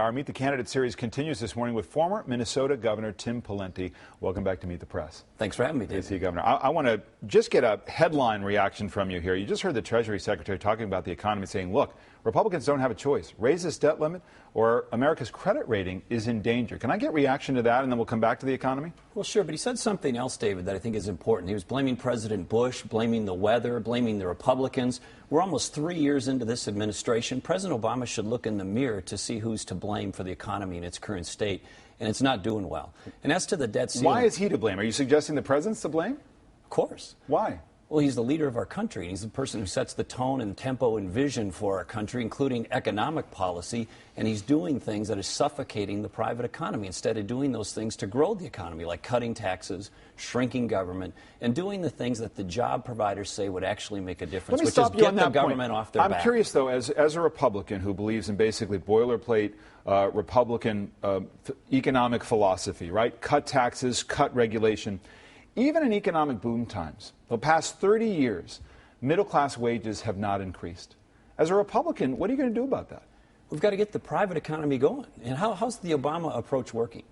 Our Meet the Candidate series continues this morning with former Minnesota Governor Tim Pawlenty. Welcome back to Meet the Press. Thanks for having me, David. Good to see you, Governor. I want to just get a headline reaction from you here. You just heard the Treasury Secretary talking about the economy, saying, look, Republicans don't have a choice. Raise this debt limit or America's credit rating is in danger. Can I get reaction to that, and then we'll come back to the economy? Well, sure, but he said something else, David, that I think is important. He was blaming President Bush, blaming the weather, blaming the Republicans. We're almost 3 years into this administration. President Obama should look in the mirror to see who's to blame for the economy in its current state, and it's not doing well. And as to the debt ceiling... Why is he to blame? Are you suggesting the president's to blame? Of course. Why? Well, he's the leader of our country, and he's the person who sets the tone and tempo and vision for our country, including economic policy, and he's doing things that are suffocating the private economy instead of doing those things to grow the economy, like cutting taxes, shrinking government, and doing the things that the job providers say would actually make a difference, which is get the government off their back. I'm curious, though, as a Republican who believes in basically boilerplate Republican economic philosophy, right? Cut taxes, cut regulation. Even in economic boom times, the past 30 years, middle-class wages have not increased. As a Republican, what are you going to do about that? We've got to get the private economy going. And how's the Obama approach working?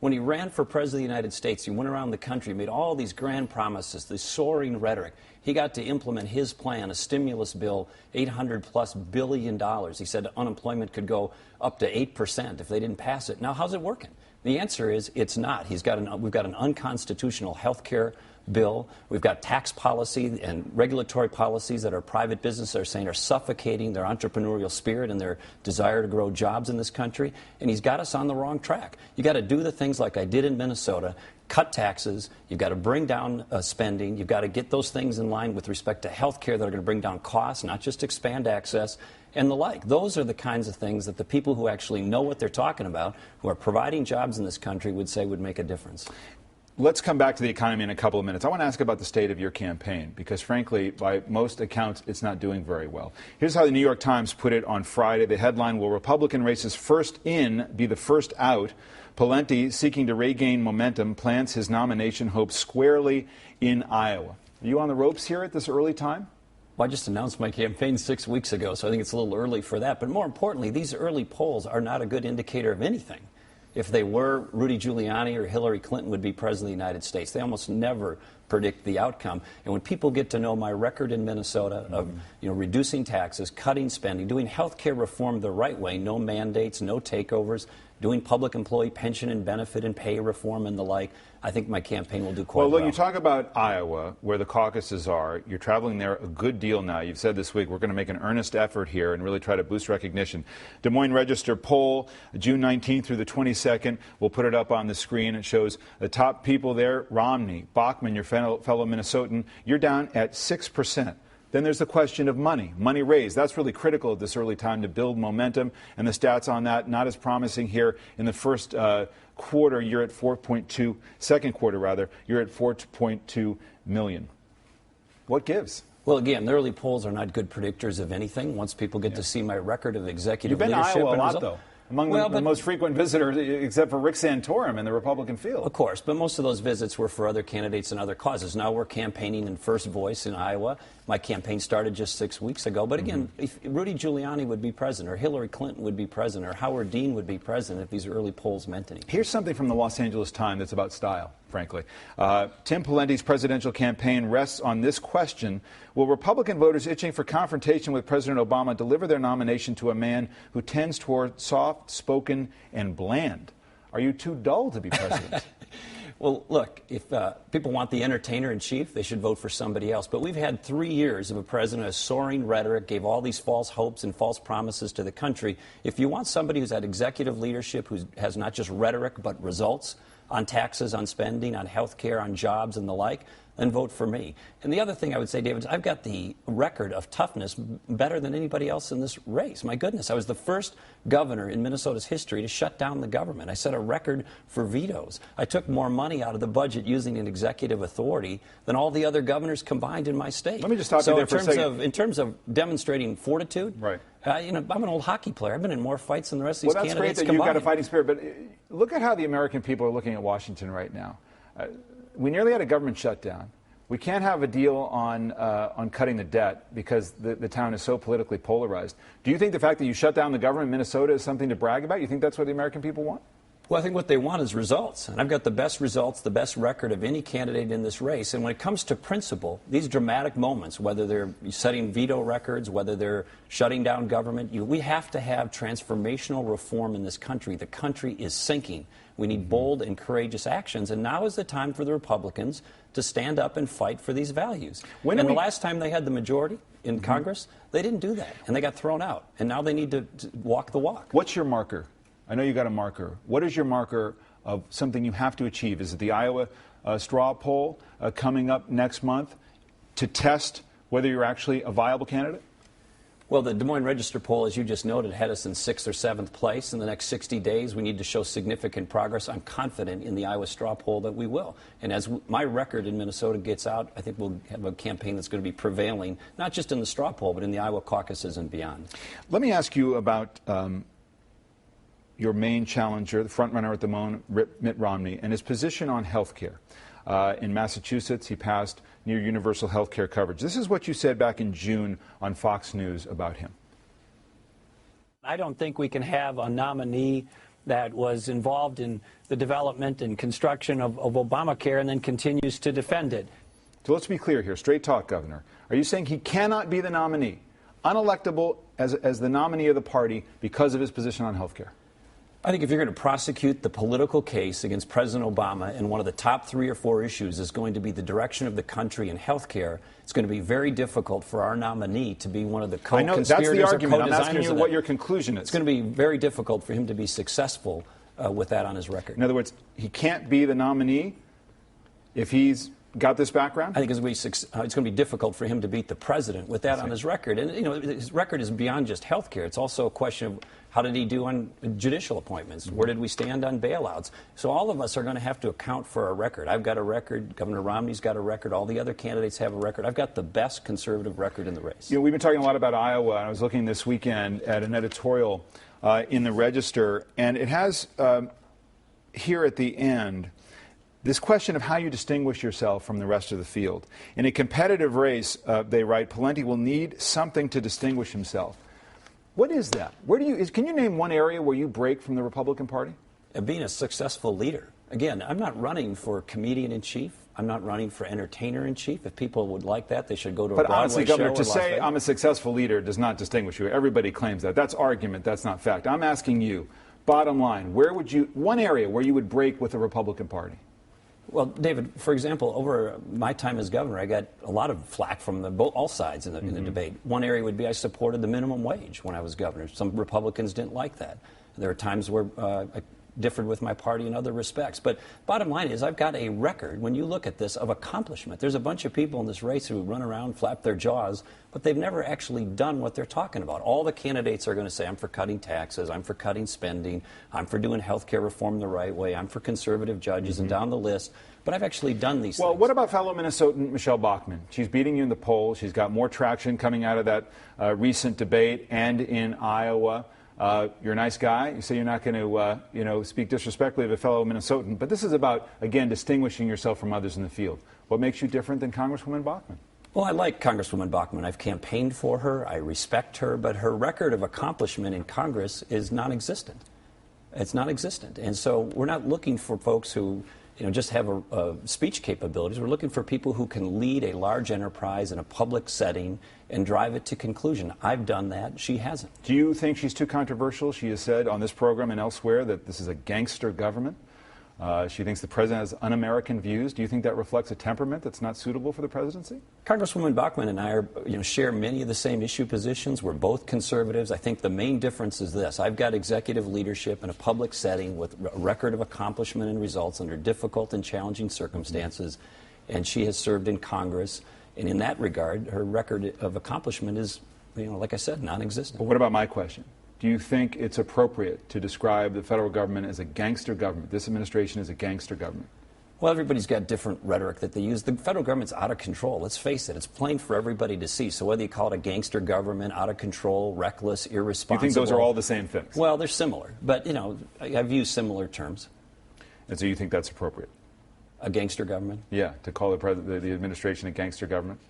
When he ran for president of the United States, he went around the country, made all these grand promises, this soaring rhetoric. He got to implement his plan, a stimulus bill, $800+ billion. He said unemployment could go up to 8% if they didn't pass it. Now, how's it working? The answer is it's not. We've got an unconstitutional health care bill. We've got tax policy and regulatory policies that our private businesses are saying are suffocating their entrepreneurial spirit and their desire to grow jobs in this country. And he's got us on the wrong track. You got to do the things like I did in Minnesota. Cut taxes, you've got to bring down spending, you've got to get those things in line with respect to health care that are going to bring down costs, not just expand access, and the like. Those are the kinds of things that the people who actually know what they're talking about, who are providing jobs in this country, would say would make a difference. Let's come back to the economy in a couple of minutes. I want to ask about the state of your campaign, because frankly, by most accounts, it's not doing very well. Here's how the New York Times put it on Friday. The headline, "Will Republican races first in be the first out?" Pawlenty, seeking to regain momentum, plants his nomination hopes squarely in Iowa. Are you on the ropes here at this early time? Well, I just announced my campaign 6 weeks ago, so I think it's a little early for that. But more importantly, these early polls are not a good indicator of anything. If they were, Rudy Giuliani or Hillary Clinton would be president of the United States. They almost never predict the outcome. And when people get to know my record in Minnesota of reducing taxes, cutting spending, doing health care reform the right way, no mandates, no takeovers, doing public employee pension and benefit and pay reform and the like, I think my campaign will do quite well. Well, look, you talk about Iowa, where the caucuses are. You're traveling there a good deal now. You've said this week, we're going to make an earnest effort here and really try to boost recognition. Des Moines Register poll, June 19th through the 22nd. We'll put it up on the screen. It shows the top people there: Romney, Bachmann, your fellow Minnesotan. You're down at 6%. Then there's the question of money raised. That's really critical at this early time to build momentum. And the stats on that, not as promising here. In the first quarter, you're at 4.2, second quarter rather, you're at 4.2 million. What gives? Well, again, the early polls are not good predictors of anything. Once people get to see my record of executive leadership. You've been to Iowa a lot, though. Among the most frequent visitors, except for Rick Santorum in the Republican field. Of course, but most of those visits were for other candidates and other causes. Now we're campaigning in First Voice in Iowa. My campaign started just 6 weeks ago. But again, if Rudy Giuliani would be president, or Hillary Clinton would be president, or Howard Dean would be president if these early polls meant anything. Here's something from the Los Angeles Times that's about style, frankly. Tim Pawlenty's presidential campaign rests on this question: will Republican voters itching for confrontation with President Obama deliver their nomination to a man who tends toward soft-spoken and bland? Are you too dull to be president? Well, look, if people want the entertainer-in-chief, they should vote for somebody else. But we've had 3 years of a president of soaring rhetoric, gave all these false hopes and false promises to the country. If you want somebody who's had executive leadership, who has not just rhetoric but results on taxes, on spending, on health care, on jobs and the like, then vote for me. And the other thing I would say, David, is I've got the record of toughness better than anybody else in this race. My goodness, I was the first governor in Minnesota's history to shut down the government. I set a record for vetoes. I took more money out of the budget using an executive authority than all the other governors combined in my state. Let me just stop you there for a second. In terms of demonstrating fortitude, right. I'm an old hockey player. I've been in more fights than the rest of these candidates candidates combined. Well, that's great that you've got a fighting spirit, but look at how the American people are looking at Washington right now. We nearly had a government shutdown. we can't have a deal on cutting the debt because the town is so politically polarized. Do you think the fact that you shut down the government in Minnesota is something to brag about? You think that's what the American people want? Well, I think what they want is results. And I've got the best results, the best record of any candidate in this race. And when it comes to principle, these dramatic moments, whether they're setting veto records, whether they're shutting down government, we have to have transformational reform in this country. The country is sinking. We need bold and courageous actions. And now is the time for the Republicans to stand up and fight for these values. And the last time they had the majority in Congress, they didn't do that. And they got thrown out. And now they need to walk the walk. What's your marker? I know you got a marker. What is your marker of something you have to achieve? Is it the Iowa straw poll coming up next month to test whether you're actually a viable candidate? Well, the Des Moines Register poll, as you just noted, had us in 6th or 7th place. In the next 60 days, we need to show significant progress. I'm confident in the Iowa straw poll that we will. And as my record in Minnesota gets out, I think we'll have a campaign that's going to be prevailing, not just in the straw poll, but in the Iowa caucuses and beyond. Let me ask you about your main challenger, the frontrunner at the moment, Mitt Romney, and his position on health care. In Massachusetts, he passed near universal health care coverage. This is what you said back in June on Fox News about him. I don't think we can have a nominee that was involved in the development and construction of Obamacare and then continues to defend it. So let's be clear here. Straight talk, Governor. Are you saying he cannot be the nominee, unelectable as the nominee of the party because of his position on health care? I think if you're going to prosecute the political case against President Obama, and one of the top 3 or 4 issues is going to be the direction of the country in health care, it's going to be very difficult for our nominee to be one of the co-conspirators or co-designers. That's the argument. I'm asking you what your conclusion is. It's going to be very difficult for him to be successful with that on his record. In other words, he can't be the nominee if he's got this background? I think it's going to be difficult for him to beat the president with that on his record. And, you know, his record is beyond just health care. It's also a question of how did he do on judicial appointments? Where did we stand on bailouts? So all of us are going to have to account for our record. I've got a record. Governor Romney's got a record. All the other candidates have a record. I've got the best conservative record in the race. You know, we've been talking a lot about Iowa. I was looking this weekend at an editorial in the Register, and it has here at the end this question of how you distinguish yourself from the rest of the field. In a competitive race, they write, Pawlenty will need something to distinguish himself. What is that? Can you name one area where you break from the Republican Party? Being a successful leader. Again, I'm not running for comedian-in-chief. I'm not running for entertainer-in-chief. If people would like that, they should go to a Broadway show. But honestly, Governor, to say I'm a successful leader does not distinguish you. Everybody claims that. That's argument. That's not fact. I'm asking you, bottom line, one area where you would break with the Republican Party? Well, David, for example, over my time as governor, I got a lot of flack from all sides in the debate. One area would be I supported the minimum wage when I was governor. Some Republicans didn't like that. There are times where I differed with my party in other respects. But bottom line is I've got a record, when you look at this, of accomplishment. There's a bunch of people in this race who run around, flap their jaws, but they've never actually done what they're talking about. All the candidates are going to say, I'm for cutting taxes, I'm for cutting spending, I'm for doing health care reform the right way, I'm for conservative judges, and down the list. But I've actually done these things. Well, what about fellow Minnesotan Michelle Bachmann? She's beating you in the polls. She's got more traction coming out of that recent debate and in Iowa. You're a nice guy. You say you're not going to, speak disrespectfully of a fellow Minnesotan. But this is about, again, distinguishing yourself from others in the field. What makes you different than Congresswoman Bachmann? Well, I like Congresswoman Bachmann. I've campaigned for her. I respect her. But her record of accomplishment in Congress is non-existent. It's non-existent. And so we're not looking for folks who just have speech capabilities. We're looking for people who can lead a large enterprise in a public setting and drive it to conclusion. I've done that. She hasn't. Do you think she's too controversial? She has said on this program and elsewhere that this is a gangster government. She thinks the president has un-American views. Do you think that reflects a temperament that's not suitable for the presidency? Congresswoman Bachmann and I share many of the same issue positions. We're both conservatives. I think the main difference is this. I've got executive leadership in a public setting with a record of accomplishment and results under difficult and challenging circumstances, and she has served in Congress. And in that regard, her record of accomplishment is, like I said, non-existent. But what about my question? Do you think it's appropriate to describe the federal government as a gangster government? This administration is a gangster government. Well, everybody's got different rhetoric that they use. The federal government's out of control. Let's face it. It's plain for everybody to see. So whether you call it a gangster government, out of control, reckless, irresponsible. You think those are all the same things? Well, they're similar. But, I've used similar terms. And so you think that's appropriate? A gangster government? Yeah, to call the administration a gangster government.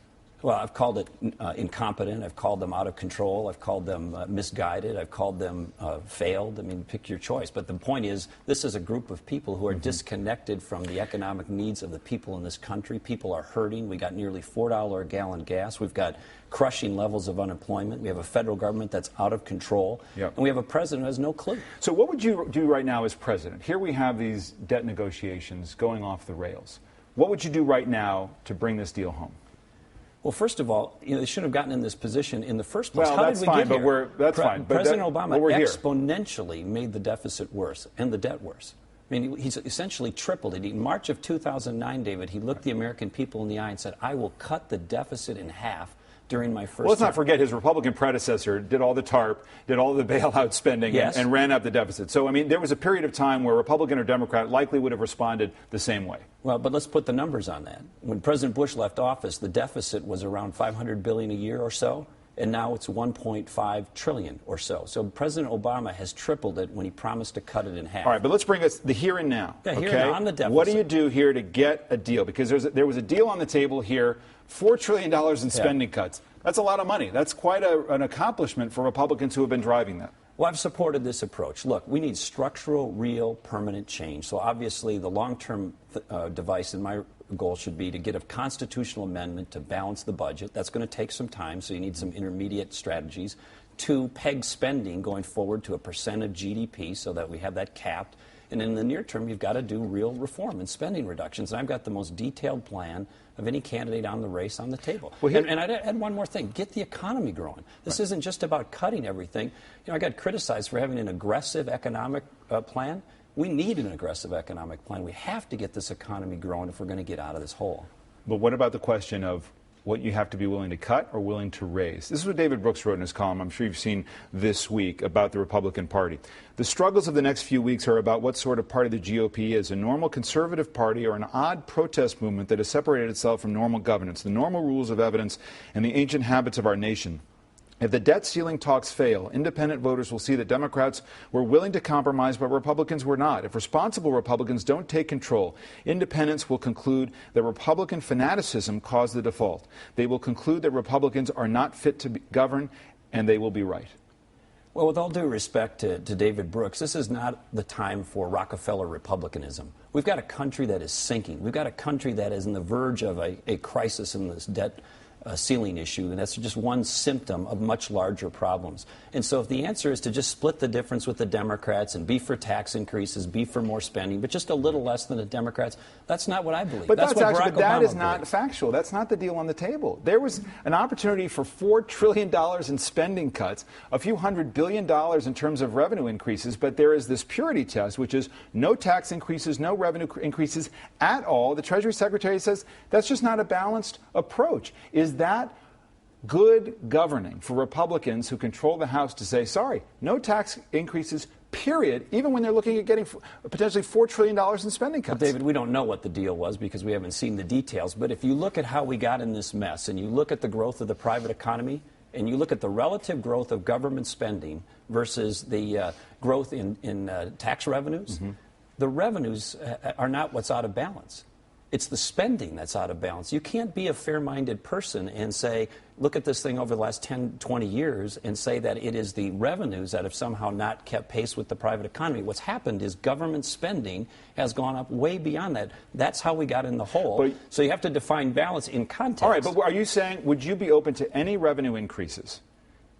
Well, I've called it incompetent. I've called them out of control. I've called them misguided. I've called them failed. I mean, pick your choice. But the point is, this is a group of people who are disconnected from the economic needs of the people in this country. People are hurting. We got nearly $4 a gallon gas. We've got crushing levels of unemployment. We have a federal government that's out of control. Yep. And we have a president who has no clue. So what would you do right now as president? Here we have these debt negotiations going off the rails. What would you do right now to bring this deal home? Well, first of all, they should have gotten in this position in the first place. Well, How that's did we fine, get here? That's fine. But President Obama we're here. exponentially made the deficit worse and the debt worse. I mean, he's essentially tripled it. In March of 2009, David, he looked the American people in the eye and said, I will cut the deficit in half during my first Well, let's term. not forget his Republican predecessor did all the TARP, did all the bailout spending, Yes. and ran up the deficit. So, I mean, there was a period of time where Republican or Democrat likely would have responded the same way. Well, but let's put the numbers on that. When President Bush left office, the deficit was around $500 billion a year or so, and now it's $1.5 trillion or so. So President Obama has tripled it when he promised to cut it in half. All right, but let's bring us the here and now. Yeah, here okay? and now on the deficit. What do you do here to get a deal? Because there was a deal on the table here, $4 trillion in spending cuts. That's a lot of money. That's quite an accomplishment for Republicans who have been driving that. Well, I've supported this approach. Look, we need structural, real, permanent change. So obviously the long-term device in my goal should be to get a constitutional amendment to balance the budget. That's going to take some time, so you need some intermediate strategies. 2, peg spending going forward to a % of GDP so that we have that capped. And in the near term, you've got to do real reform and spending reductions. And I've got the most detailed plan of any candidate on the race on the table. Well, and I'd add one more thing. Get the economy growing. This isn't just about cutting everything. You know, I got criticized for having an aggressive economic plan. We need an aggressive economic plan. We have to get this economy growing if we're going to get out of this hole. But what about the question of what you have to be willing to cut or willing to raise? This is what David Brooks wrote in his column, I'm sure you've seen this week, about the Republican Party. The struggles of the next few weeks are about what sort of party the GOP is, a normal conservative party or an odd protest movement that has separated itself from normal governance, the normal rules of evidence, and the ancient habits of our nation. If the debt ceiling talks fail, independent voters will see that Democrats were willing to compromise, but Republicans were not. If responsible Republicans don't take control, independents will conclude that Republican fanaticism caused the default. They will conclude that Republicans are not fit to govern, and they will be right. Well, with all due respect to David Brooks, this is not the time for Rockefeller republicanism. We've got a country that is sinking. We've got a country that is on the verge of a crisis in this debt ceiling issue, and that's just one symptom of much larger problems. And so if the answer is to just split the difference with the Democrats and be for tax increases, be for more spending, but just a little less than the Democrats, that's not what I believe. But that's what Barack that Obama is not believes. factual. That's not the deal on the table. There was an opportunity for $4 trillion in spending cuts, a few $100 billion in terms of revenue increases, but there is this purity test, which is no tax increases, no revenue increases at all. The Treasury Secretary says that's just not a balanced approach. Is that good governing for Republicans who control the House to say, sorry, no tax increases, period, even when they're looking at getting potentially $4 trillion in spending cuts? Well, David, we don't know what the deal was because we haven't seen the details. But if you look at how we got in this mess and you look at the growth of the private economy and you look at the relative growth of government spending versus the growth in tax revenues, the revenues are not what's out of balance. It's the spending that's out of balance. You can't be a fair-minded person and say, look at this thing over the last 10, 20 years and say that it is the revenues that have somehow not kept pace with the private economy. What's happened is government spending has gone up way beyond that. That's how we got in the hole. So you have to define balance in context. All right, but are you saying, would you be open to any revenue increases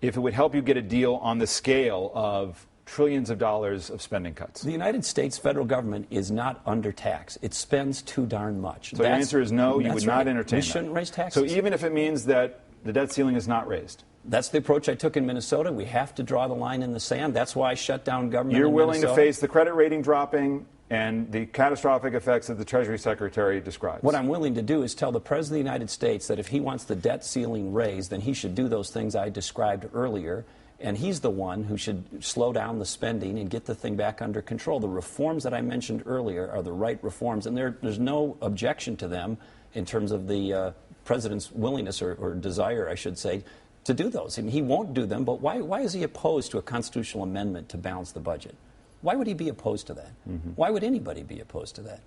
if it would help you get a deal on the scale of trillions of dollars of spending cuts? The United States federal government is not under tax. It spends too darn much. So your answer is no, you would not entertain that. We shouldn't raise taxes. So even if it means that the debt ceiling is not raised? That's the approach I took in Minnesota. We have to draw the line in the sand. That's why I shut down government You're in willing Minnesota. to face the credit rating dropping and the catastrophic effects that the Treasury Secretary describes? What I'm willing to do is tell the President of the United States that if he wants the debt ceiling raised, then he should do those things I described earlier. And he's the one who should slow down the spending and get the thing back under control. The reforms that I mentioned earlier are the right reforms, and there's no objection to them in terms of the president's willingness or desire, I should say, to do those. And he won't do them, but why is he opposed to a constitutional amendment to balance the budget? Why would he be opposed to that? Why would anybody be opposed to that?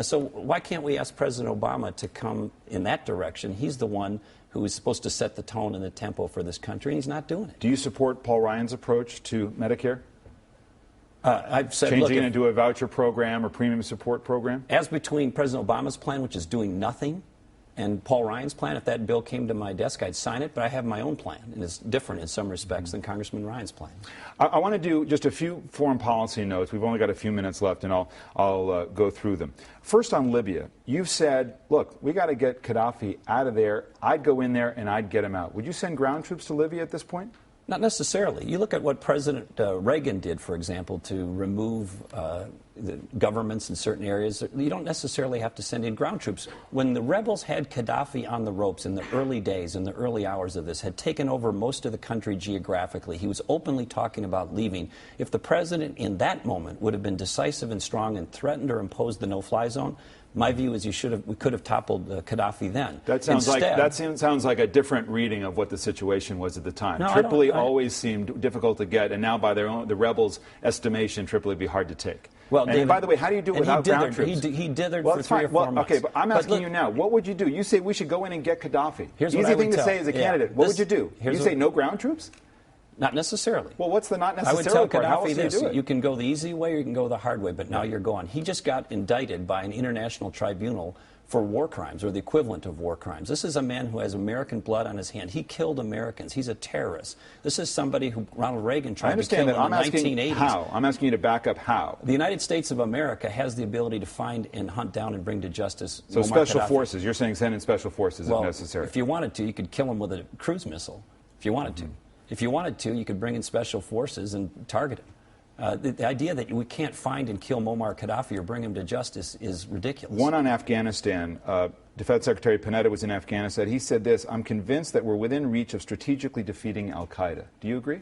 So why can't we ask President Obama to come in that direction? He's the one who is supposed to set the tone and the tempo for this country, and he's not doing it. Do you support Paul Ryan's approach to Medicare? I've said, changing it into a voucher program or premium support program? As between President Obama's plan, which is doing nothing, and Paul Ryan's plan, if that bill came to my desk, I'd sign it, but I have my own plan, and it's different in some respects than Congressman Ryan's plan. I want to do just a few foreign policy notes. We've only got a few minutes left, and I'll go through them. First, on Libya, you've said, look, we got to get Gaddafi out of there. I'd go in there and I'd get him out. Would you send ground troops to Libya at this point? Not necessarily. You look at what President Reagan did, for example, to remove the governments in certain areas. You don't necessarily have to send in ground troops. When the rebels had Gaddafi on the ropes in the early days, in the early hours of this, had taken over most of the country geographically, he was openly talking about leaving. If the president in that moment would have been decisive and strong and threatened or imposed the no-fly zone, my view is we could have toppled Gaddafi then. That sounds like a different reading of what the situation was at the time. No, Tripoli always seemed difficult to get, and now by the rebels' estimation, Tripoli would be hard to take. Well, and David, by the way, how do you do it without ground troops? He dithered for 3 or 4 months. Okay, but I'm asking you now, what would you do? You say we should go in and get Gaddafi. Here's Easy what I would thing to say as a candidate. What would you do? You say no ground troops? Not necessarily. Well, what's the not necessarily I would tell part? How else Gaddafi do this: you do it? you can go the easy way or you can go the hard way, but now you're going. He just got indicted by an international tribunal for war crimes, or the equivalent of war crimes. This is a man who has American blood on his hand. He killed Americans. He's a terrorist. This is somebody who Ronald Reagan tried to kill in the 1980s. How? I'm asking you to back up how. The United States of America has the ability to find and hunt down and bring to justice So Muammar special Gaddafi. forces. You're saying send in special forces if necessary. If you wanted to, you could kill him with a cruise missile, if you wanted to. If you wanted to, you could bring in special forces and target him. The idea that we can't find and kill Muammar Gaddafi or bring him to justice is ridiculous. One on Afghanistan. Defense Secretary Panetta was in Afghanistan. He said this: I'm convinced that we're within reach of strategically defeating al-Qaeda. Do you agree?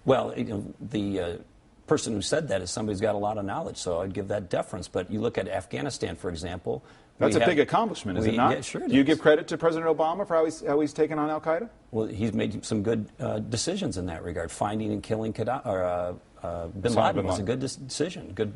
Well, the person who said that is somebody who's got a lot of knowledge, so I'd give that deference. But you look at Afghanistan, for example. That's a big accomplishment, is it not? Yeah, sure it Do you is. give credit to President Obama for how he's taken on al-Qaeda? Well, he's made some good decisions in that regard. Finding and killing bin Laden was a good decision, good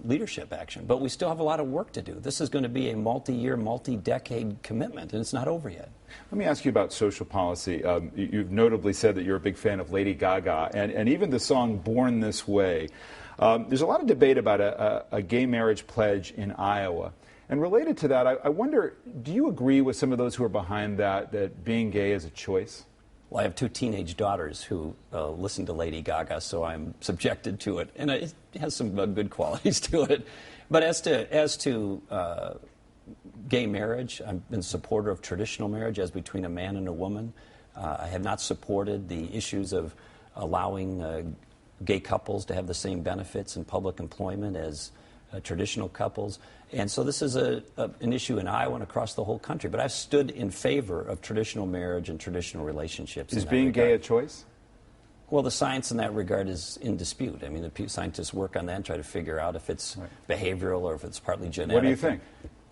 leadership action. But we still have a lot of work to do. This is going to be a multi-year, multi-decade commitment, and it's not over yet. Let me ask you about social policy. You've notably said that you're a big fan of Lady Gaga, and even the song Born This Way. There's a lot of debate about a gay marriage pledge in Iowa. And related to that, I wonder, do you agree with some of those who are behind that being gay is a choice? Well, I have 2 teenage daughters who listen to Lady Gaga, so I'm subjected to it. And it has some good qualities to it. But as to gay marriage, I've been a supporter of traditional marriage as between a man and a woman. I have not supported the issues of allowing gay couples to have the same benefits in public employment as traditional couples. And so this is an issue in Iowa and across the whole country. But I've stood in favor of traditional marriage and traditional relationships. Is being gay a choice? Well, the science in that regard is in dispute. I mean, the scientists work on that and try to figure out if it's behavioral or if it's partly genetic. What do you think?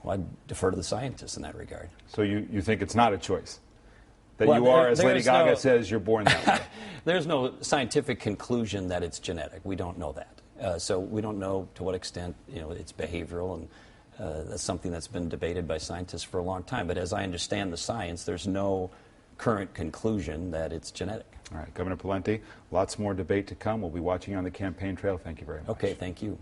Well, I defer to the scientists in that regard. So you think it's not a choice? That you are, as Lady Gaga says, you're born that way? There's no scientific conclusion that it's genetic. We don't know that. So we don't know to what extent it's behavioral, and that's something that's been debated by scientists for a long time. But as I understand the science, there's no current conclusion that it's genetic. All right, Governor Pawlenty, lots more debate to come. We'll be watching you on the campaign trail. Thank you very much. Okay, thank you.